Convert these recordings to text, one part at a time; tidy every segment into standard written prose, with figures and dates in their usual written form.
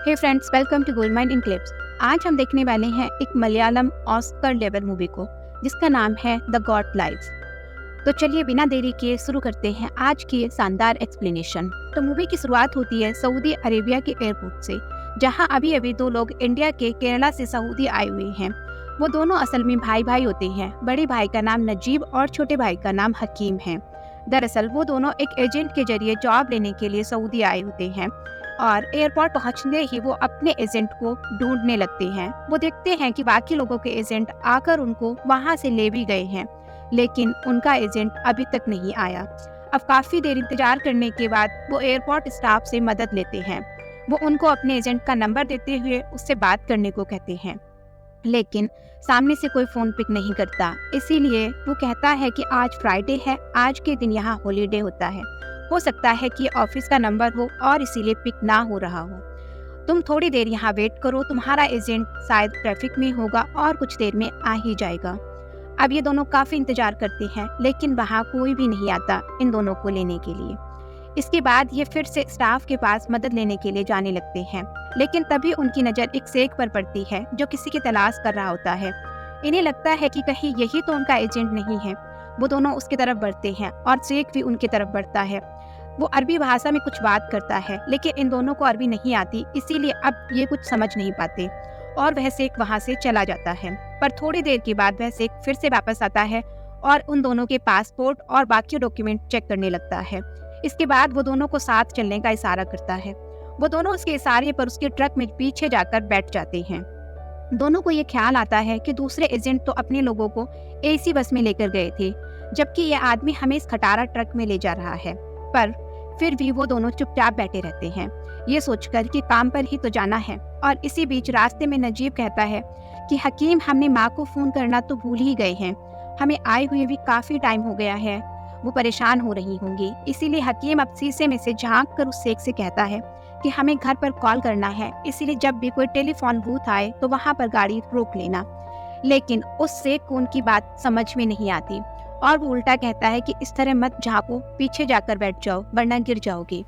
Hey friends, welcome to Goldmine in clips. आज हम देखने वाले हैं एक मलयालम ऑस्कर लेवल मूवी को जिसका नाम है द गॉड लाइफ। तो चलिए बिना देरी किए शुरू करते हैं आज की ये शानदार एक्सप्लेनेशन। तो मूवी की शुरुआत होती है सऊदी अरेबिया के एयरपोर्ट से, जहां अभी अभी दो लोग इंडिया के केरला से सऊदी आए हुए हैं। वो दोनों असल में भाई भाई होते हैं। बड़े भाई का नाम नजीब और छोटे भाई का नाम हकीम है। दरअसल वो दोनों एक एजेंट के जरिए जॉब लेने के लिए सऊदी आए होते हैं और एयरपोर्ट पहुंचते ही वो अपने एजेंट को ढूंढने लगते हैं। वो देखते हैं कि बाकी लोगों के एजेंट आकर उनको वहां से ले भी गए हैं, लेकिन उनका एजेंट अभी तक नहीं आया। अब काफी देर इंतजार करने के बाद वो एयरपोर्ट स्टाफ से मदद लेते हैं। वो उनको अपने एजेंट का नंबर देते हुए उससे बात करने को कहते हैं, लेकिन सामने से कोई फोन पिक नहीं करता। इसीलिए वो कहता है कि आज फ्राइडे है, आज के दिन यहाँ हॉलीडे होता है, हो सकता है कि ऑफिस का नंबर हो और इसीलिए पिक ना हो रहा हो। तुम थोड़ी देर यहाँ वेट करो, तुम्हारा एजेंट शायद ट्रैफिक में होगा और कुछ देर में आ ही जाएगा। अब ये दोनों काफी इंतजार करते हैं, लेकिन वहाँ कोई भी नहीं आता इन दोनों को लेने के लिए। इसके बाद ये फिर से स्टाफ के पास मदद लेने के लिए जाने लगते हैं, लेकिन तभी उनकी नज़र एक शेख पर पड़ती है जो किसी की तलाश कर रहा होता है। इन्हें लगता है कि कहीं यही तो उनका एजेंट नहीं है। वो दोनों उसकी तरफ बढ़ते हैं और शेख भी उनकी तरफ बढ़ता है। वो अरबी भाषा में कुछ बात करता है, लेकिन इन दोनों को अरबी नहीं आती, इसीलिए अब ये कुछ समझ नहीं पाते और वह शेख वहाँ से चला जाता है। पर थोड़ी देर के बाद वह शेख फिर से वापस आता है और उन दोनों के पासपोर्ट और बाकी डॉक्यूमेंट चेक करने लगता है। इसके बाद वो दोनों को साथ चलने का इशारा करता है। वो दोनों उसके इशारे पर उसके ट्रक में पीछे जाकर बैठ जाते हैं। दोनों को ये ख्याल आता है कि दूसरे एजेंट तो अपने लोगों को एसी बस में लेकर गए थे, जबकि ये आदमी हमें इस खटारा ट्रक में ले जा रहा है। पर फिर भी वो दोनों चुपचाप बैठे रहते हैं, ये सोचकर कि काम पर ही तो जाना है। और इसी बीच रास्ते में नजीब कहता है कि हकीम, हमने माँ को फोन करना तो भूल ही गए हैं, हमें आए हुए भी काफी टाइम हो गया है, वो परेशान हो रही होंगी। इसीलिए हकीम अब शीशे में से झांक कर उस शेख से कहता है कि हमें घर पर कॉल करना है, इसीलिए जब भी कोई टेलीफोन बूथ आए तो वहाँ पर गाड़ी रोक लेना। लेकिन उस शेख को उनकी बात समझ में नहीं आती और वो उल्टा कहता है कि इस तरह मत झांको, पीछे जाकर बैठ जाओ वरना गिर जाओगी।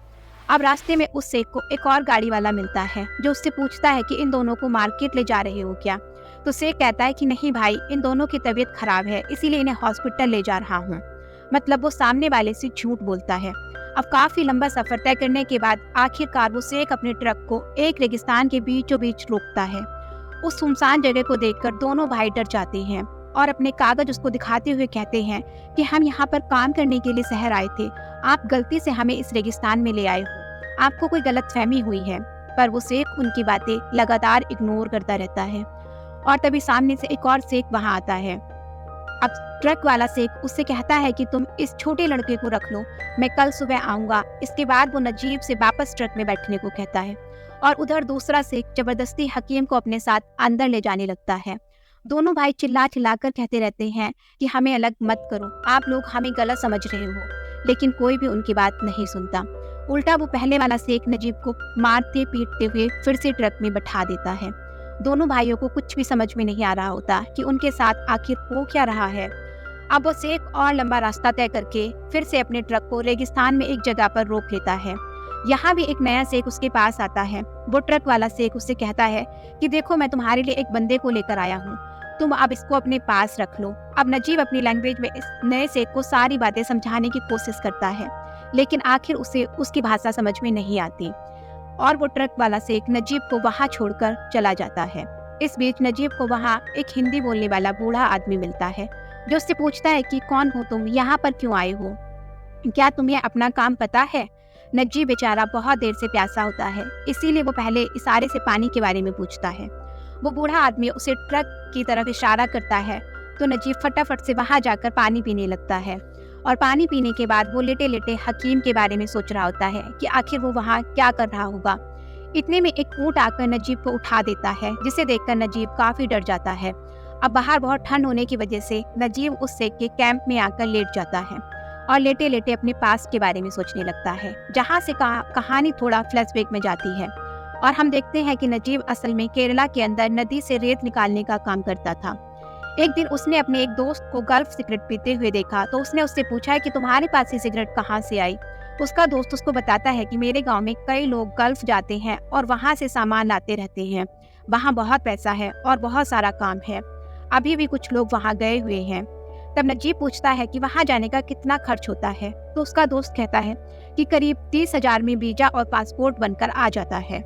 अब रास्ते में उस शेख को एक और गाड़ी वाला मिलता है जो उससे पूछता है कि इन दोनों को मार्केट ले जा रहे हो क्या। तो शेख कहता है कि नहीं भाई, इन दोनों की तबीयत खराब है, इसीलिए इन्हें हॉस्पिटल ले जा रहा हूँ। मतलब वो सामने वाले से झूठ बोलता है। अब काफी लंबा सफर तय करने के बाद आखिरकार वो शेख अपने ट्रक को एक रेगिस्तान के बीचों बीच रोकता है। उस सुनसान जगह को देखकर दोनों भाई डर जाते हैं और अपने कागज उसको दिखाते हुए कहते हैं कि हम यहाँ पर काम करने के लिए शहर आए थे, आप गलती से हमें इस रेगिस्तान में ले आए हो, आपको कोई गलतफहमी हुई है। पर वो शेख उनकी बातें लगातार इग्नोर करता रहता है और तभी सामने से एक और शेख वहाँ आता है। अब ट्रक वाला शेख उससे कहता है कि तुम इस छोटे लड़के को रख लो, मैं कल सुबह आऊंगा। इसके बाद वो नजीब से वापस ट्रक में बैठने को कहता है और उधर दूसरा शेख जबरदस्ती हकीम को अपने साथ अंदर ले जाने लगता है। दोनों भाई चिल्ला चिल्लाकर कहते रहते हैं कि हमें अलग मत करो, आप लोग हमें गलत समझ रहे हो, लेकिन कोई भी उनकी बात नहीं सुनता। उल्टा वो पहले वाला शेख नजीब को मारते पीटते हुए फिर से ट्रक में बैठा देता है। दोनों भाइयों को कुछ भी समझ में नहीं आ रहा होता कि उनके साथ आखिर हो क्या रहा है। अब वो शेख और लंबा रास्ता तय करके फिर से अपने ट्रक को रेगिस्तान में एक जगह पर रोक लेता है। यहाँ भी एक नया शेख उसके पास आता है। वो ट्रक वाला शेख उससे कहता है कि देखो, मैं तुम्हारे लिए एक बंदे को लेकर आया हूँ, तुम अब इसको अपने पास रख लो। अब नजीब अपनी लैंग्वेज में इस नए शेख को सारी बातें समझाने की कोशिश करता है, लेकिन आखिर उसे उसकी भाषा समझ में नहीं आती और वो ट्रक वाला शेख नजीब को वहाँ छोड़कर चला जाता है। इस बीच नजीब को वहाँ एक हिंदी बोलने वाला बूढ़ा आदमी मिलता है जो उससे पूछता है कि कौन हो तुम, यहाँ पर क्यों आए हो, क्या तुम्हें अपना काम पता है। नजीब बेचारा बहुत देर से प्यासा होता है, इसीलिए वो पहले इशारे से पानी के बारे में पूछता है। वो बूढ़ा आदमी उसे ट्रक की तरफ इशारा करता है तो नजीब फटाफट से वहाँ जाकर पानी पीने लगता है और पानी पीने के बाद वो लेटे लेटे हकीम के बारे में सोच रहा होता है कि आखिर वो वहाँ क्या कर रहा होगा। इतने में एक ऊंट आकर नजीब को उठा देता है, जिसे देखकर नजीब काफी डर जाता है। अब बाहर बहुत ठंड होने की वजह से नजीब उस शेख के कैंप में आकर लेट जाता है और लेटे लेटे अपने पास के बारे में सोचने लगता है, जहाँ से कहानी थोड़ा फ्लैशबैक में जाती है और हम देखते हैं कि नजीब असल में केरला के अंदर नदी से रेत निकालने का काम करता था। एक दिन उसने अपने एक दोस्त को गल्फ सिगरेट पीते हुए देखा तो उसने उससे पूछा कि तुम्हारे पास ये सिगरेट कहाँ से आई। उसका दोस्त उसको बताता है कि मेरे गांव में कई लोग गल्फ जाते हैं और वहां से सामान लाते रहते हैं। वहां बहुत पैसा है और बहुत सारा काम है। अभी भी कुछ लोग वहां गए हुए हैं। तब नजीब पूछता है कि वहां जाने का कितना खर्च होता है। तो उसका दोस्त कहता है कि करीब 30,000 में वीजा और पासपोर्ट बनकर आ जाता है।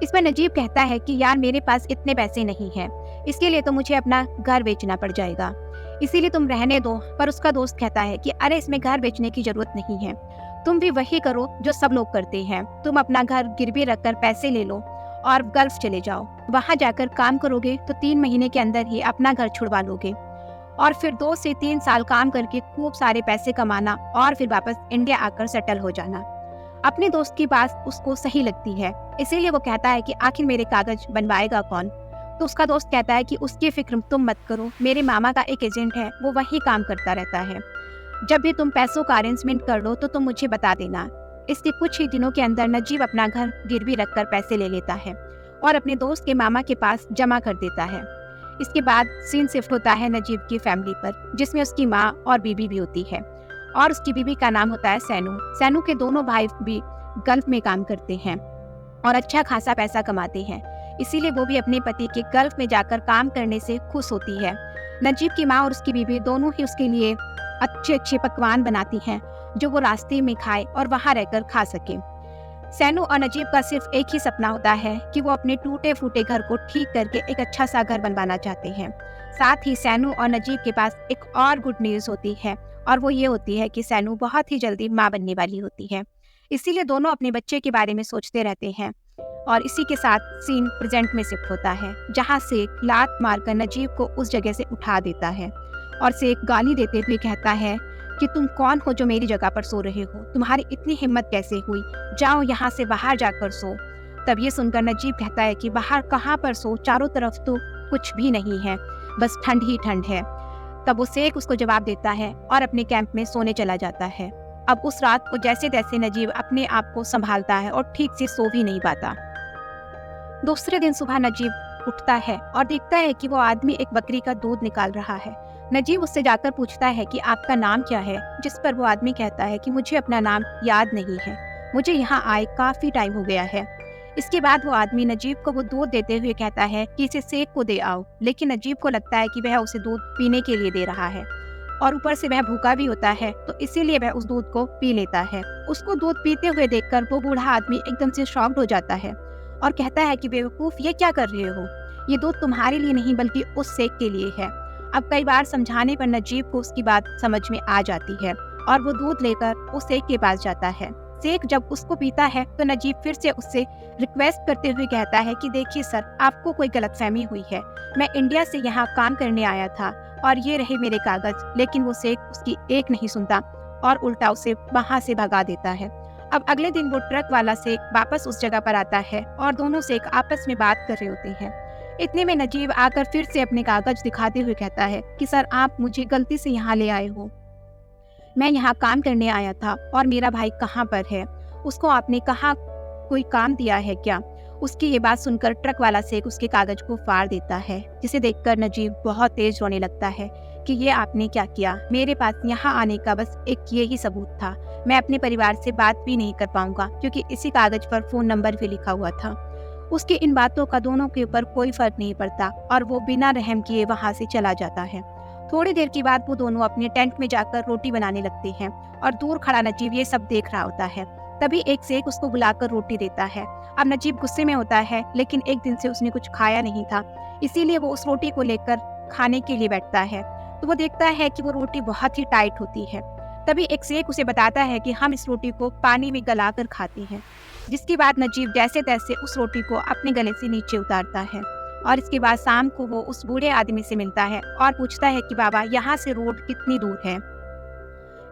इसमें नजीब कहता है कि यार मेरे पास इतने पैसे नहीं हैं, इसके लिए तो मुझे अपना घर बेचना पड़ जाएगा, इसीलिए तुम रहने दो। पर उसका दोस्त कहता है कि अरे इसमें घर बेचने की जरूरत नहीं है, तुम भी वही करो जो सब लोग करते हैं। तुम अपना घर गिरवी रखकर पैसे ले लो और गल्फ चले जाओ। वहां जाकर काम करोगे तो 3 महीने के अंदर ही अपना घर छुड़वा लोगे और फिर 2 से 3 साल काम करके खूब सारे पैसे कमाना और फिर वापस इंडिया आकर सेटल हो जाना। अपने दोस्त की बात उसको सही लगती है, इसीलिए वो कहता है कि आखिर मेरे कागज बनवाएगा कौन। तो उसका दोस्त कहता है कि उसकी फिक्र तुम मत करो, मेरे मामा का एक एजेंट है, वो वही काम करता रहता है। जब भी तुम पैसों का अरेंजमेंट कर लो तो तुम मुझे बता देना। इसके कुछ ही दिनों के अंदर नजीब अपना घर गिरवी रखकर पैसे ले लेता है और अपने दोस्त के मामा के पास जमा कर देता है। इसके बाद सीन शिफ्ट होता है नजीब की फैमिली पर, जिसमें उसकी माँ और बीबी भी होती है और उसकी बीबी का नाम होता है सैनू। सैनू के दोनों भाई भी गल्फ में काम करते हैं और अच्छा खासा पैसा कमाते हैं, इसीलिए वो भी अपने पति के गल्फ में जाकर काम करने से खुश होती है। नजीब की माँ और उसकी बीबी दोनों ही उसके लिए अच्छे अच्छे पकवान बनाती हैं जो वो रास्ते में खाए और वहाँ रहकर खा सके। सैनू और नजीब का सिर्फ एक ही सपना होता है कि वो अपने टूटे फूटे घर को ठीक करके एक अच्छा सा घर बनवाना चाहते हैं। साथ ही सैनू और नजीब के पास एक और गुड न्यूज़ होती है और वो ये होती है कि सैनू बहुत ही जल्दी माँ बनने वाली होती है, इसीलिए दोनों अपने बच्चे के बारे में सोचते रहते हैं। और इसी के साथ सीन प्रेजेंट में शिफ्ट होता है, जहाँ शेख लात मारकर नजीब को उस जगह से उठा देता है और शेख गाली देते हुए कहता है कि तुम कौन हो जो मेरी जगह पर सो रहे हो, तुम्हारी इतनी हिम्मत कैसे हुई, जाओ यहाँ से बाहर जाकर सो। तब ये सुनकर नजीब कहता है कि बाहर कहाँ पर सो, चारों तरफ तो कुछ भी नहीं है, बस ठंड ही ठंड है। तब वो शेख उसको जवाब देता है और अपने कैंप में सोने चला जाता है। अब उस रात को जैसे तैसे नजीब अपने आप को संभालता है और ठीक से सो भी नहीं पाता। दूसरे दिन सुबह नजीब उठता है और देखता है कि वो आदमी एक बकरी का दूध निकाल रहा है। नजीब उससे जाकर पूछता है कि आपका नाम क्या है, जिस पर वो आदमी कहता है कि मुझे अपना नाम याद नहीं है, मुझे यहाँ आए काफी टाइम हो गया है। इसके बाद वो आदमी नजीब को वो दूध देते हुए कहता है कि इसे शेख को दे आओ, लेकिन नजीब को लगता है कि वह उसे दूध पीने के लिए दे रहा है और ऊपर से वह भूखा भी होता है, तो इसीलिए वह उस दूध को पी लेता है। उसको दूध पीते हुए देखकर वो बूढ़ा आदमी एकदम से शॉक्ड हो जाता है और कहता है कि बेवकूफ, ये क्या कर रहे हो, ये दूध तुम्हारे लिए नहीं बल्कि उस शेख के लिए है। अब कई बार समझाने पर नजीब को उसकी बात समझ में आ जाती है और वो दूध लेकर उस शेख के पास जाता है। शेख जब उसको पीता है तो नजीब फिर से उससे रिक्वेस्ट करते हुए कहता है कि देखिए सर, आपको कोई गलतफहमी हुई है, मैं इंडिया से यहाँ काम करने आया था और ये रहे मेरे कागज। लेकिन वो शेख उसकी एक नहीं सुनता और उल्टा उसे वहाँ से भगा देता है। अब अगले दिन वो ट्रक वाला शेख वापस उस जगह पर आता है और दोनों शेख आपस में बात कर रहे होते हैं। इतने में नजीब आकर फिर से अपने कागज दिखाते हुए कहता है कि सर, आप मुझे गलती से यहाँ ले आए हो, मैं यहाँ काम करने आया था और मेरा भाई कहाँ पर है, उसको आपने कहाँ कोई काम दिया है क्या। उसकी ये बात सुनकर ट्रक वाला शेख उसके कागज को फाड़ देता है, जिसे देखकर नजीब बहुत तेज रोने लगता है कि ये आपने क्या किया, मेरे पास यहाँ आने का बस एक ये ही सबूत था, मैं अपने परिवार से बात भी नहीं कर पाऊंगा क्योंकि इसी कागज पर फोन नंबर भी लिखा हुआ था। उसकी इन बातों का दोनों के ऊपर कोई फर्क नहीं पड़ता और वो बिना रहम किए वहाँ से चला जाता है। थोड़ी देर के बाद वो दोनों अपने टेंट में जाकर रोटी बनाने लगते हैं और दूर खड़ा नजीब ये सब देख रहा होता है। तभी एक शेख उसको बुलाकर रोटी देता है। अब नजीब गुस्से में होता है, लेकिन एक दिन से उसने कुछ खाया नहीं था, इसीलिए वो उस रोटी को लेकर खाने के लिए बैठता है तो वो देखता है कि वो रोटी बहुत ही टाइट होती है। तभी एक शेख उसे बताता है कि हम इस रोटी को पानी में गलाकर खाते हैं, जिसके बाद नजीब जैसे तैसे उस रोटी को अपने गले से नीचे उतारता है और इसके बाद शाम को वो उस बूढ़े आदमी से मिलता है और पूछता है कि बाबा, यहाँ से रोड कितनी दूर है।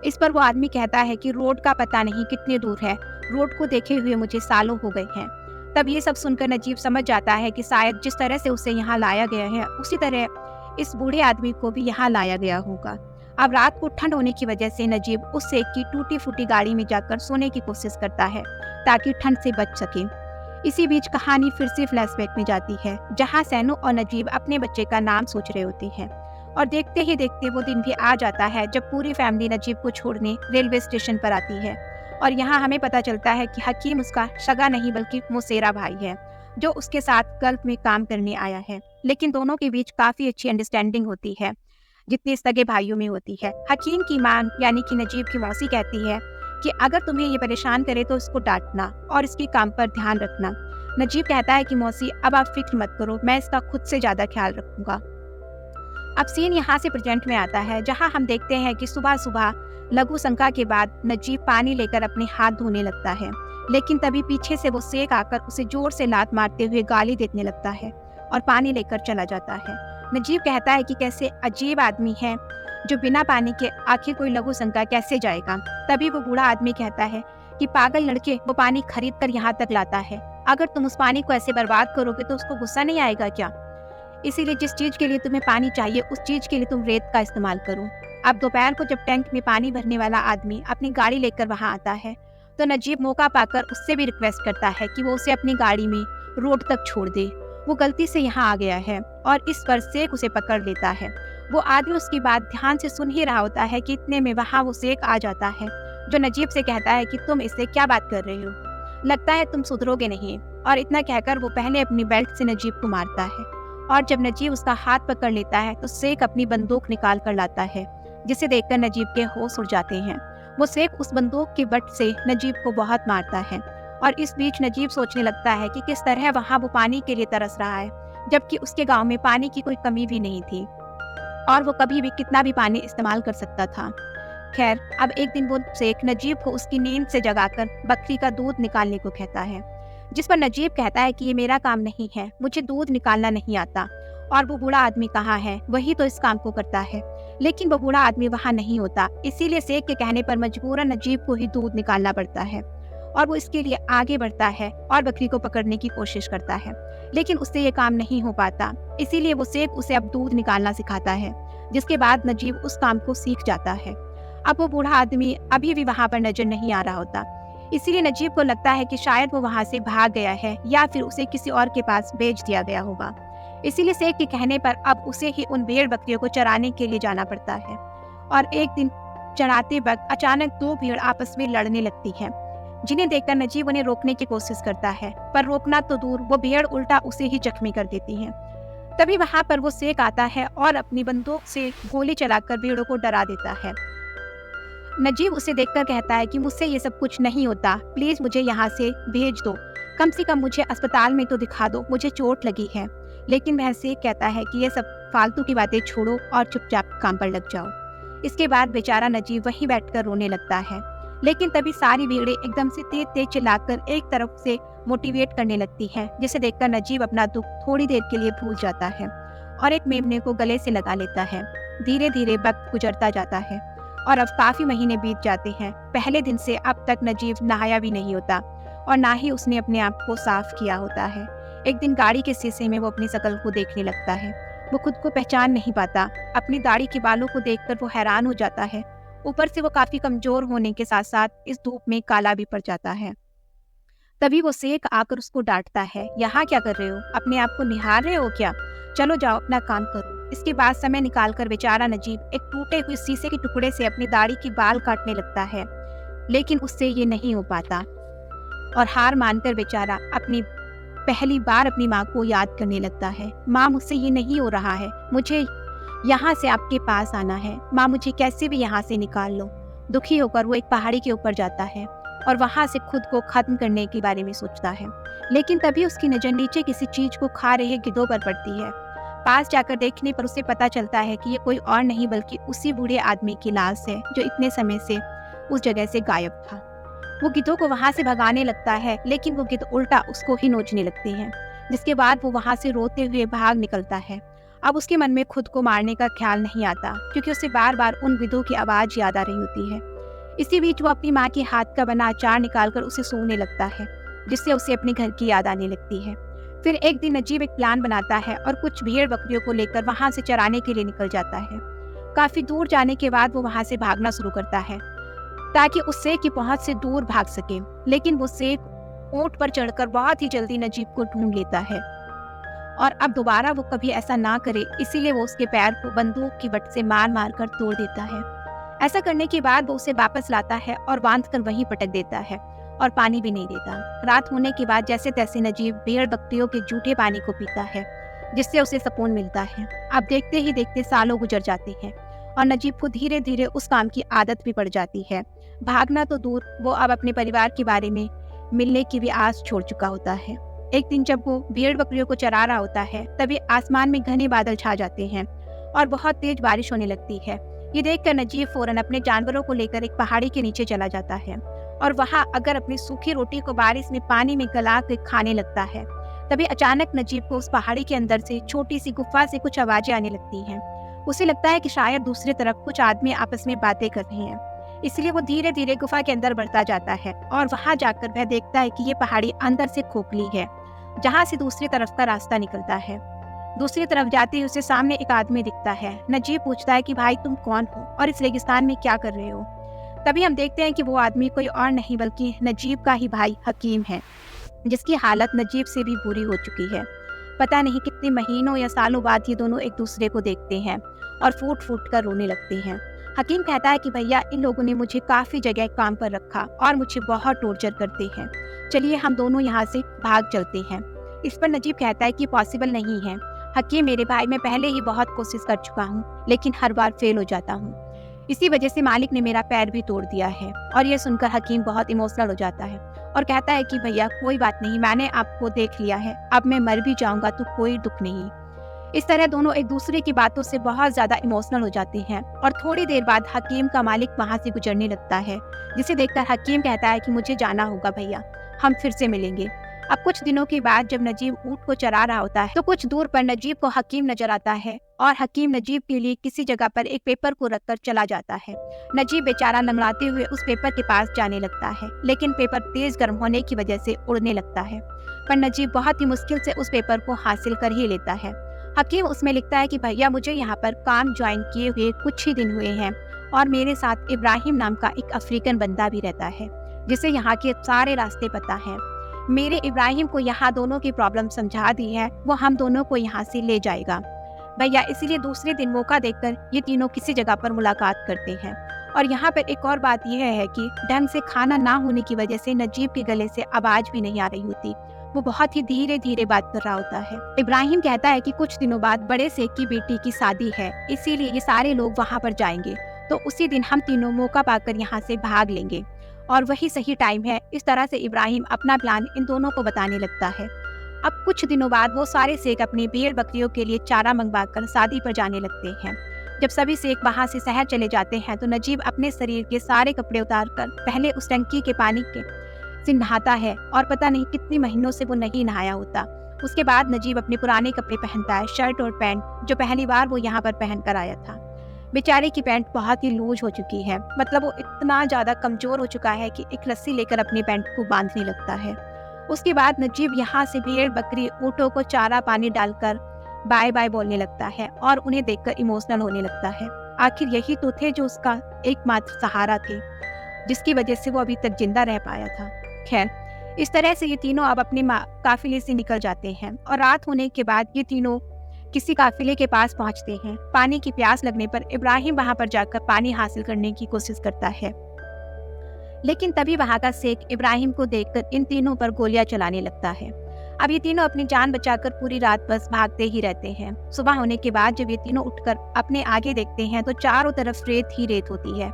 इस पर वो आदमी कहता है कि रोड का पता नहीं कितनी दूर है, रोड को देखे हुए मुझे सालों हो गए हैं। तब ये सब सुनकर नजीब समझ जाता है कि शायद जिस तरह से उसे यहाँ लाया गया है उसी तरह इस बूढ़े आदमी को भी यहाँ लाया गया होगा। अब रात को ठंड होने की वजह से नजीब उस शेख की टूटी फूटी गाड़ी में जाकर सोने की कोशिश करता है ताकि ठंड से बच सके। इसी बीच कहानी फिर से फ्लैशबैक में जाती है, जहाँ सैनू और नजीब अपने बच्चे का नाम सोच रहे होते हैं और देखते ही देखते वो दिन भी आ जाता है जब पूरी फैमिली नजीब को छोड़ने रेलवे स्टेशन पर आती है। और यहाँ हमें पता चलता है कि हकीम उसका सगा नहीं बल्कि मौसेरा भाई है, जो उसके साथ गल्फ में काम करने आया है। लेकिन दोनों के बीच काफ़ी अच्छी अंडरस्टैंडिंग होती है, जितनी सगे भाइयों में होती है। हकीम की मां यानी कि नजीब की मौसी कहती है कि अगर तुम्हें ये परेशान करे तो इसको डांटना और इसके काम पर ध्यान रखना। नजीब कहता है कि मौसी अब आप फिक्र मत करो, मैं इसका खुद से ज़्यादा ख्याल रखूंगा। अब सीन यहाँ से प्रेजेंट में आता है, जहाँ हम देखते हैं कि सुबह सुबह लघु शंका के बाद नजीब पानी लेकर अपने हाथ धोने लगता है, लेकिन तभी पीछे से वो शेख आकर उसे जोर से लात मारते हुए गाली देने लगता है और पानी लेकर चला जाता है। नजीब कहता है कि कैसे अजीब आदमी है जो बिना पानी के आखिर कोई लघु शंका कैसे जाएगा। तभी वो बूढ़ा आदमी कहता है कि पागल लड़के, वो पानी खरीद कर यहाँ तक लाता है, अगर तुम उस पानी को ऐसे बर्बाद करोगे तो उसको गुस्सा नहीं आएगा क्या? इसीलिए जिस चीज के लिए तुम्हें पानी चाहिए उस चीज के लिए तुम रेत का इस्तेमाल करो। अब दोपहर को जब टैंक में पानी भरने वाला आदमी अपनी गाड़ी लेकर वहां आता है तो नजीब मौका पाकर उससे भी रिक्वेस्ट करता है कि वो उसे अपनी गाड़ी में रोड तक छोड़ दे। वो गलती से यहाँ आ गया है और इस पर शेख उसे पकड़ लेता है। वो आदमी उसकी बात ध्यान से सुन ही रहा होता है कि इतने में वहाँ वो शेख आ जाता है, जो नजीब से कहता है कि तुम इससे क्या बात कर रहे हो, लगता है तुम सुधरोगे नहीं। और इतना कहकर वो पहले अपनी बेल्ट से नजीब को मारता है और जब नजीब उसका हाथ पकड़ लेता है तो शेख अपनी बंदूक निकाल कर लाता है, जिसे देखकर नजीब के होश उड़ जाते हैं। वो शेख उस बंदूक के बट से नजीब को बहुत मारता है और इस बीच नजीब सोचने लगता है कि किस तरह वहाँ वो पानी के लिए तरस रहा है, जबकि उसके गांव में पानी की कोई कमी भी नहीं थी और वो कभी भी कितना भी पानी इस्तेमाल कर सकता था। खैर, अब एक दिन वो शेख नजीब को उसकी नींद से जगाकर बकरी का दूध निकालने को कहता है, जिस पर नजीब कहता है कि ये मेरा काम नहीं है, मुझे दूध निकालना नहीं आता। और वो बूढ़ा आदमी कहाँ है, वही तो इस काम को करता है। लेकिन वो बूढ़ा आदमी वहाँ नहीं होता, इसीलिए शेख के कहने पर मजबूरन नजीब को ही दूध निकालना पड़ता है और वो इसके लिए आगे बढ़ता है और बकरी को पकड़ने की कोशिश करता है, लेकिन उससे ये काम नहीं हो पाता। इसीलिए वो शेख उसे अब दूध निकालना सिखाता है, जिसके बाद नजीब उस काम को सीख जाता है। अब वो बूढ़ा आदमी अभी भी वहाँ पर नजर नहीं आ रहा होता, इसीलिए नजीब को लगता है कि शायद वो वहाँ से भाग गया है या फिर उसे किसी और के पास भेज दिया गया होगा। इसीलिए शेख के कहने पर अब उसे ही उन भेड़ बकरियों को चराने के लिए जाना पड़ता है। और एक दिन चराते वक्त अचानक दो भेड़ आपस में लड़ने लगती हैं, जिन्हें देखकर नजीब उन्हें रोकने की कोशिश करता है, पर रोकना तो दूर, वो भेड़ उल्टा उसे ही जख्मी कर देती हैं। तभी वहाँ पर वो शेख आता है और अपनी बंदूक से गोली चलाकर भेड़ों को डरा देता है। नजीब उसे देखकर कहता है कि मुझसे ये सब कुछ नहीं होता, प्लीज मुझे यहाँ से भेज दो, कम से कम मुझे अस्पताल में तो दिखा दो, मुझे चोट लगी है। लेकिन वह शेख कहता है कि ये सब फालतू की बातें छोड़ो और चुपचाप काम पर लग जाओ। इसके बाद बेचारा नजीब वहीं बैठकर रोने लगता है, लेकिन तभी सारी भीड़ें एकदम से तेज तेज चिल्लाकर एक तरफ से मोटिवेट करने लगती हैं, जिसे देखकर नजीब अपना दुख थोड़ी देर के लिए भूल जाता है और एक मेमने को गले से लगा लेता है। धीरे धीरे वक्त गुजरता जाता है और अब काफी महीने बीत जाते हैं। पहले दिन से अब तक नजीब नहाया भी नहीं होता और ना ही उसने अपने आप को साफ किया होता है। एक दिन गाड़ी के शीशे में वो अपनी शकल को देखने लगता है। वो खुद को पहचान नहीं पाता। अपनी दाढ़ी के बालों को देखकर वो हैरान हो जाता है। ऊपर से वो काफी कमजोर होने के साथ साथ इस धूप में काला भी पड़ जाता है। तभी वो शेख आकर उसको डांटता है, यहाँ क्या कर रहे हो, अपने आप को निहार रहे हो क्या, चलो जाओ अपना काम करो। इसके बाद समय निकालकर बेचारा नजीब एक टूटे हुए शीशे के टुकड़े से अपनी दाढ़ी के बाल काटने लगता है, लेकिन उससे ये नहीं हो पाता और हार मानकर बेचारा अपनी पहली बार अपनी माँ को याद करने लगता है। माँ, मुझसे ये नहीं हो रहा है, मुझे यहाँ से आपके पास आना है, माँ मुझे कैसे भी यहाँ से निकाल लो। दुखी होकर वो एक पहाड़ी के ऊपर जाता है और वहाँ से खुद को खत्म करने के बारे में सोचता है, लेकिन तभी उसकी नजर नीचे किसी चीज को खा रहे गिद्धों पर पड़ती है। पास जाकर देखने पर उसे पता चलता है कि ये कोई और नहीं बल्कि उसी बूढ़े आदमी की लाश है जो इतने समय से उस जगह से गायब था। वो गिद्धों को वहां से भगाने लगता है, लेकिन वो गिद्ध उल्टा उसको ही नोचने लगते हैं, जिसके बाद वो वहां से रोते हुए भाग निकलता है। अब उसके मन में खुद को मारने का ख्याल नहीं आता, क्योंकि उसे बार बार उन गिद्धों की आवाज याद आ रही होती है। इसी बीच वो अपनी माँ के हाथ का बना अचार निकालकर उसे सूंघने लगता है, जिससे उसे अपने घर की याद आने लगती है। फिर एक दिन नजीब एक प्लान बनाता है और कुछ भेड़ बकरियों को लेकर वहां से चराने के लिए निकल जाता है। काफी दूर जाने के बाद वो वहां से भागना शुरू करता है ताकि उस शेख की पहुंच से दूर भाग सके, लेकिन वो शेख ऊंट पर चढ़कर बहुत ही जल्दी नजीब को ढूंढ लेता है और अब दोबारा वो कभी ऐसा ना करे, इसीलिए वो उसके पैर को बंदूक की बट से मार मार कर तोड़ देता है। ऐसा करने के बाद वो उसे वापस लाता है और बांध कर वहीं पटक देता है और पानी भी नहीं देता। रात होने के बाद जैसे तैसे नजीब भेड़ बकरियों के जूठे पानी को पीता है, जिससे उसे सुकून मिलता है। अब देखते ही देखते सालों गुजर जाते हैं और नजीब को धीरे धीरे उस काम की आदत भी पड़ जाती है। भागना तो दूर, वो अब अपने परिवार के बारे में मिलने की भी आस छोड़ चुका होता है। एक दिन जब वो भेड़ बकरियों को चरा रहा होता है, तभी आसमान में घने बादल छा जाते हैं और बहुत तेज बारिश होने लगती है। ये देखकर नजीब फौरन अपने जानवरों को लेकर एक पहाड़ी के नीचे चला जाता है और वहाँ अगर अपनी सूखी रोटी को बारिश में पानी में गला कर खाने लगता है। तभी अचानक नजीब को उस पहाड़ी के अंदर से छोटी सी गुफा से कुछ आवाजें आने लगती हैं। उसे लगता है कि शायद दूसरी तरफ कुछ आदमी आपस में बातें कर रहे हैं, इसलिए वो धीरे धीरे गुफा के अंदर बढ़ता जाता है और वहां जाकर वह देखता है कि ये पहाड़ी अंदर से खोखली है, जहां से दूसरी तरफ का रास्ता निकलता है। दूसरी तरफ जाते ही उसे सामने एक आदमी दिखता है। नजीब पूछता है कि भाई तुम कौन हो और इस रेगिस्तान में क्या कर रहे हो। तभी हम देखते हैं कि वो आदमी कोई और नहीं बल्कि नजीब का ही भाई हकीम है, जिसकी हालत नजीब से भी बुरी हो चुकी है। पता नहीं कितने महीनों या सालों बाद ये दोनों एक दूसरे को देखते हैं और फूट फूट कर रोने लगते हैं। हकीम कहता है कि भैया, इन लोगों ने मुझे काफ़ी जगह काम पर रखा और मुझे बहुत टॉर्चर करते हैं, चलिए हम दोनों यहाँ से भाग चलते हैं। इस पर नजीब कहता है कि पॉसिबल नहीं है हकीम, मेरे भाई, मैं पहले ही बहुत कोशिश कर चुका हूँ लेकिन हर बार फेल हो जाता हूँ। इसी वजह से मालिक ने मेरा पैर भी तोड़ दिया है। और ये सुनकर हकीम बहुत इमोशनल हो जाता है और कहता है कि भैया कोई बात नहीं, मैंने आपको देख लिया है, अब मैं मर भी जाऊंगा तो कोई दुख नहीं। इस तरह दोनों एक दूसरे की बातों से बहुत ज्यादा इमोशनल हो जाते हैं और थोड़ी देर बाद हकीम का मालिक वहां से गुजरने लगता है, जिसे देखकर हकीम कहता है कि मुझे जाना होगा भैया, हम फिर से मिलेंगे। अब कुछ दिनों के बाद जब नजीब ऊंट को चरा रहा होता है तो कुछ दूर पर नजीब को हकीम नजर आता है और हकीम नजीब के लिए किसी जगह पर एक पेपर को रखकर चला जाता है। नजीब बेचारा लंगड़ाते हुए उस पेपर के पास जाने लगता है, लेकिन पेपर तेज गर्म होने की वजह से उड़ने लगता है। पर नजीब बहुत ही मुश्किल से उस पेपर को हासिल कर ही लेता है। हकीम उसमें लिखता है कि भैया, मुझे यहाँ पर काम ज्वाइन किए हुए कुछ ही दिन हुए हैं और मेरे साथ इब्राहिम नाम का एक अफ्रीकन बंदा भी रहता है, जिसे यहाँ के सारे रास्ते पता है। मेरे इब्राहिम को यहाँ दोनों की प्रॉब्लम समझा दी है, वो हम दोनों को यहाँ से ले जाएगा भैया। इसीलिए दूसरे दिन मौका देखकर ये तीनों किसी जगह पर मुलाकात करते हैं। और यहाँ पर एक और बात यह है कि ढंग से खाना ना होने की वजह से नजीब के गले से आवाज भी नहीं आ रही होती, वो बहुत ही धीरे धीरे बात कर रहा होता है। इब्राहिम कहता है कि कुछ दिनों बाद बड़े शेख की बेटी की शादी है, इसीलिए ये सारे लोग वहाँ पर जाएंगे, तो उसी दिन हम तीनों मौका पाकर यहाँ से भाग लेंगे और वही सही टाइम है। इस तरह से इब्राहिम अपना प्लान इन दोनों को बताने लगता है। अब कुछ दिनों बाद वो सारे शेख अपनी भेड़ बकरियों के लिए चारा मंगवाकर शादी पर जाने लगते हैं। जब सभी शेख वहाँ से शहर चले जाते हैं तो नजीब अपने शरीर के सारे कपड़े उतारकर पहले उस टंकी के पानी से नहाता है और पता नहीं कितने महीनों से वो नहीं नहाया होता। उसके बाद नजीब अपने पुराने कपड़े पहनता है, शर्ट और पैंट, जो पहली बार वो यहाँ पर पहन कर आया था। बेचारे की पैंट बहुत ही लूज हो चुकी है, मतलब वो इतना ज्यादा कमजोर हो चुका है कि एक रस्सी लेकर अपनी पैंट को बांधने लगता है। उसके बाद नजीब यहाँ से भेड़ बकरी ऊँटों को चारा पानी डालकर बाय बाय बोलने लगता है और उन्हें देखकर इमोशनल होने लगता है। आखिर यही तो थे जो उसका एकमात्र सहारा थे, जिसकी वजह से वो अभी तक जिंदा रह पाया था। खैर, इस तरह से ये तीनों अब अपने काफिले से निकल जाते हैं और रात होने के बाद ये तीनों किसी काफिले के पास पहुंचते हैं। पानी की प्यास लगने पर इब्राहिम वहां पर जाकर पानी हासिल करने की कोशिश करता है, लेकिन तभी वहां का शेख इब्राहिम को देखकर इन तीनों पर गोलियां चलाने लगता है। अब ये तीनों अपनी जान बचाकर पूरी रात बस भागते ही रहते हैं। सुबह होने के बाद जब ये तीनों उठकर अपने आगे देखते हैं तो चारों तरफ रेत ही रेत होती है,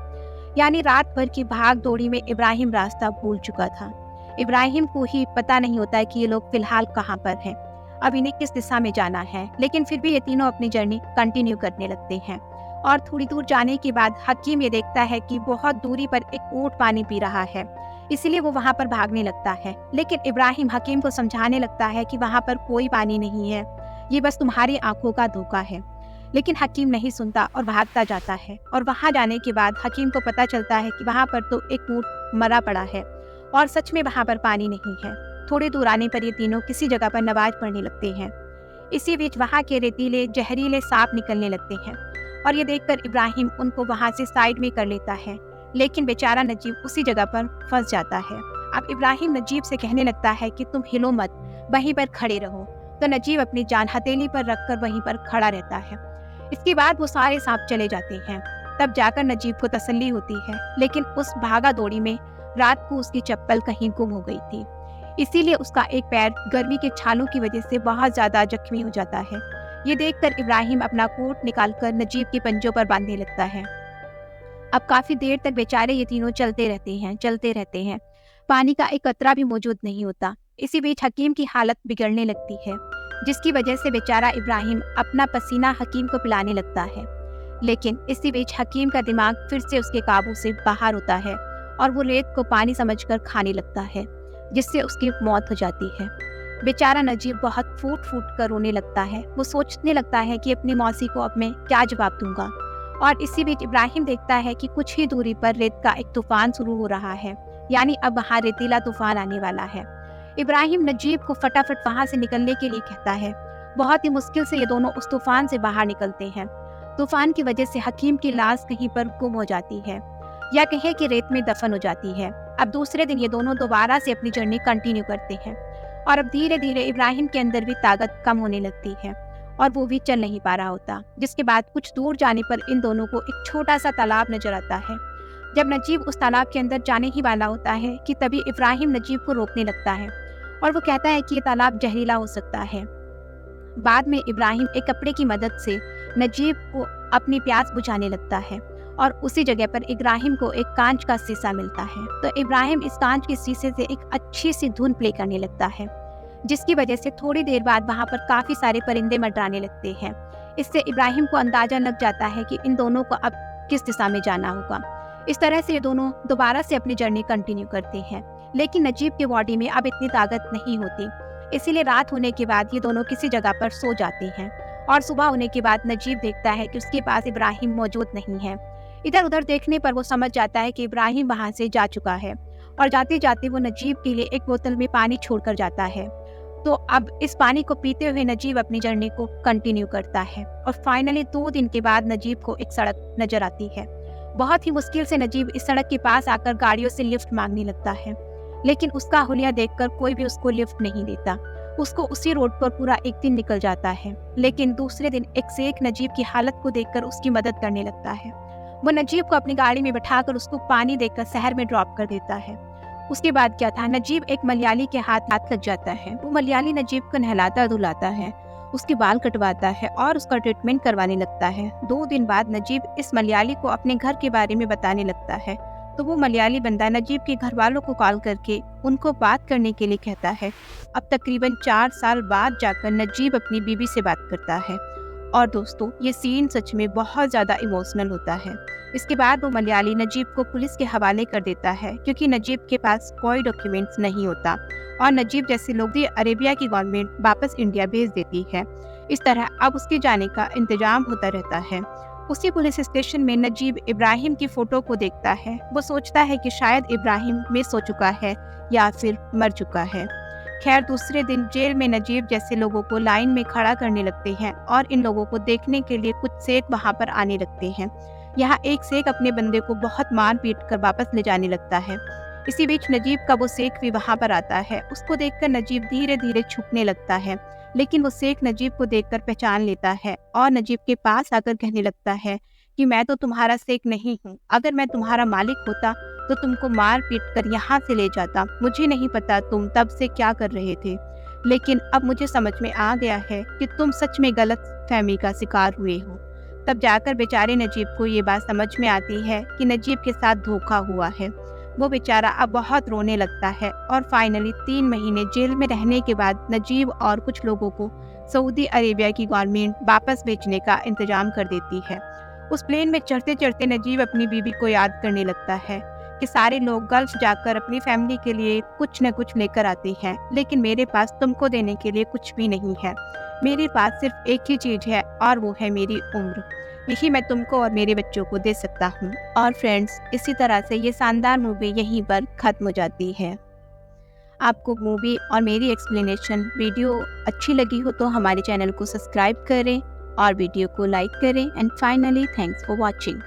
यानी रात भर की भाग दौड़ी में इब्राहिम रास्ता भूल चुका था। इब्राहिम को ही पता नहीं होता है कि ये लोग फिलहाल कहाँ पर हैं, अब इन्हें किस दिशा में जाना है, लेकिन फिर भी ये तीनों अपनी जर्नी कंटिन्यू करने लगते हैं। और थोड़ी दूर जाने के बाद हकीम ये देखता है कि बहुत दूरी पर एक ऊंट पानी पी रहा है, इसलिए वो वहां पर भागने लगता है। लेकिन इब्राहिम हकीम को समझाने लगता है कि वहां पर कोई पानी नहीं है, ये बस तुम्हारी आंखों का धोखा है। लेकिन हकीम नहीं सुनता और भागता जाता है। और वहां जाने के बाद हकीम को पता चलता है कि वहां पर तो एक ऊंट मरा पड़ा है और सच में वहां पर पानी नहीं है। थोड़ी दूर आने पर ये तीनों किसी जगह पर नमाज पढ़ने लगते हैं। इसी बीच वहां के रेतीले जहरीले सांप निकलने लगते हैं और ये देखकर इब्राहिम उनको वहां से साइड में कर लेता है, लेकिन बेचारा नजीब उसी जगह पर फंस जाता है। अब इब्राहिम नजीब से कहने लगता है कि तुम हिलो मत, वहीं पर खड़े रहो। तो नजीब अपनी जान हथेली पर रखकर वहीं पर खड़ा रहता है। इसके बाद वो सारे सांप चले जाते हैं। तब जाकर नजीब को तसल्ली होती है, लेकिन उस भागा दौड़ी में रात को उसकी चप्पल कहीं गुम हो गई थी। इसीलिए उसका एक पैर गर्मी के छालों की वजह से बहुत ज्यादा जख्मी हो जाता है। ये देखकर इब्राहिम अपना कोट निकालकर नजीब के पंजों पर बांधने लगता है। अब काफी देर तक बेचारे ये तीनों चलते रहते हैं। पानी का एक कतरा भी मौजूद नहीं होता। इसी बीच हकीम की हालत बिगड़ने लगती है, जिसकी वजह से बेचारा इब्राहिम अपना पसीना हकीम को पिलाने लगता है। लेकिन इसी बीच हकीम का दिमाग फिर से उसके काबू से बाहर होता है और वो रेत को पानी समझकर खाने लगता है, जिससे उसकी मौत हो जाती है। बेचारा नजीब बहुत फूट फूट कर रोने लगता है। वो सोचने लगता है कि अपनी मौसी को अब मैं क्या जवाब दूंगा। और इसी बीच इब्राहिम देखता है कि कुछ ही दूरी पर रेत का एक तूफान शुरू हो रहा है, यानी अब वहाँ रेतीला तूफान आने वाला है। इब्राहिम नजीब को फटाफट वहाँ से निकलने के लिए कहता है। बहुत ही मुश्किल से ये दोनों उस तूफान से बाहर निकलते हैं। तूफान की वजह से हकीम की लाश कहीं पर गुम हो जाती है, या कहे कि रेत में दफन हो जाती है। अब दूसरे दिन ये दोनों दोबारा से अपनी जर्नी कंटिन्यू करते हैं और अब धीरे धीरे इब्राहिम के अंदर भी ताकत कम होने लगती है और वो भी चल नहीं पा रहा होता। जिसके बाद कुछ दूर जाने पर इन दोनों को एक छोटा सा तालाब नजर आता है। जब नजीब उस तालाब के अंदर जाने ही वाला होता है कि तभी इब्राहिम नजीब को रोकने लगता है और वो कहता है कि ये तालाब जहरीला हो सकता है। बाद में इब्राहिम एक कपड़े की मदद से नजीब को अपनी प्यास बुझाने लगता है और उसी जगह पर इब्राहिम को एक कांच का शीशा मिलता है। तो इब्राहिम इस कांच के शीशे से एक अच्छी सी धुन प्ले करने लगता है, जिसकी वजह से थोड़ी देर बाद वहाँ पर काफी सारे परिंदे मंडराने लगते हैं। इससे इब्राहिम को अंदाजा लग जाता है कि इन दोनों को अब किस दिशा में जाना होगा। इस तरह से ये दोनों दोबारा से अपनी जर्नी कंटिन्यू करते हैं, लेकिन नजीब के बॉडी में अब इतनी ताकत नहीं होती। इसीलिए रात होने के बाद ये दोनों किसी जगह पर सो जाते हैं और सुबह होने के बाद नजीब देखता है कि उसके पास इब्राहिम मौजूद नहीं है। इधर उधर देखने पर वो समझ जाता है कि इब्राहिम वहाँ से जा चुका है और जाते जाते वो नजीब के लिए एक बोतल में पानी छोड़कर जाता है। तो अब इस पानी को पीते हुए नजीब अपनी जर्नी को कंटिन्यू करता है और फाइनली 2 दिन के बाद नजीब को एक सड़क नजर आती है। बहुत ही मुश्किल से नजीब इस सड़क के पास आकर गाड़ियों से लिफ्ट मांगने लगता है, लेकिन उसका हुलिया देखकर कोई भी उसको लिफ्ट नहीं देता। उसको उसी रोड पर पूरा एक दिन निकल जाता है, लेकिन दूसरे दिन एक शेख नजीब की हालत को देखकर उसकी मदद करने लगता है। वो नजीब को अपनी गाड़ी में बैठाकर उसको पानी देकर शहर में ड्रॉप कर देता है। उसके बाद क्या था, नजीब एक मलयाली के हाथ लग जाता है। वो मलयाली नजीब को नहलाता धुलाता है, उसके बाल कटवाता है और उसका ट्रीटमेंट करवाने लगता है। 2 दिन बाद नजीब इस मलयाली को अपने घर के बारे में बताने लगता है। तो वो मलयाली बंदा नजीब के घर वालों को कॉल करके उनको बात करने के लिए कहता है। अब तकरीबन 4 साल बाद जाकर नजीब अपनी बीवी से बात करता है। और दोस्तों, ये सीन सच में बहुत ज़्यादा इमोशनल होता है। इसके बाद वो मलयाली नजीब को पुलिस के हवाले कर देता है, क्योंकि नजीब के पास कोई डॉक्यूमेंट्स नहीं होता और नजीब जैसे लोग सऊदी अरेबिया की गवर्नमेंट वापस इंडिया भेज देती है। इस तरह अब उसके जाने का इंतजाम होता रहता है। उसी पुलिस स्टेशन में नजीब इब्राहिम की फ़ोटो को देखता है। वो सोचता है कि शायद इब्राहिम मिस हो चुका है या फिर मर चुका है। खैर, दूसरे दिन जेल में नजीब जैसे लोगों को लाइन में खड़ा करने लगते हैं और इन लोगों को देखने के लिए कुछ शेख वहाँ पर आने लगते हैं। यहाँ एक शेख अपने बंदे को बहुत मार पीट कर वापस ले जाने लगता है। इसी बीच नजीब का वो शेख भी वहाँ पर आता है। उसको देखकर नजीब धीरे धीरे छुपने लगता है, लेकिन वो शेख नजीब को देखकर पहचान लेता है और नजीब के पास आकर कहने लगता है कि मैं तो तुम्हारा शेख नहीं हूँ। अगर मैं तुम्हारा मालिक होता तो तुमको मार पीट कर यहाँ से ले जाता। मुझे नहीं पता तुम तब से क्या कर रहे थे, लेकिन अब मुझे समझ में आ गया है कि तुम सच में गलत फहमी का शिकार हुए हो। तब जाकर बेचारे नजीब को ये बात समझ में आती है कि नजीब के साथ धोखा हुआ है। वो बेचारा अब बहुत रोने लगता है और फाइनली 3 महीने जेल में रहने के बाद नजीब और कुछ लोगों को सऊदी अरेबिया की गवर्नमेंट वापस भेजने का इंतजाम कर देती है। उस प्लेन में चढ़ते चढ़ते नजीब अपनी बीवी को याद करने लगता है कि सारे लोग गल्फ जाकर अपनी फैमिली के लिए कुछ न कुछ लेकर आते हैं, लेकिन मेरे पास तुमको देने के लिए कुछ भी नहीं है। मेरे पास सिर्फ एक ही चीज़ है और वो है मेरी उम्र। यही मैं तुमको और मेरे बच्चों को दे सकता हूँ। और फ्रेंड्स, इसी तरह से ये शानदार मूवी यहीं पर ख़त्म हो जाती है। आपको मूवी और मेरी एक्सप्लेनेशन वीडियो अच्छी लगी हो तो हमारे चैनल को सब्सक्राइब करें और वीडियो को लाइक करें। And finally, thanks for watching.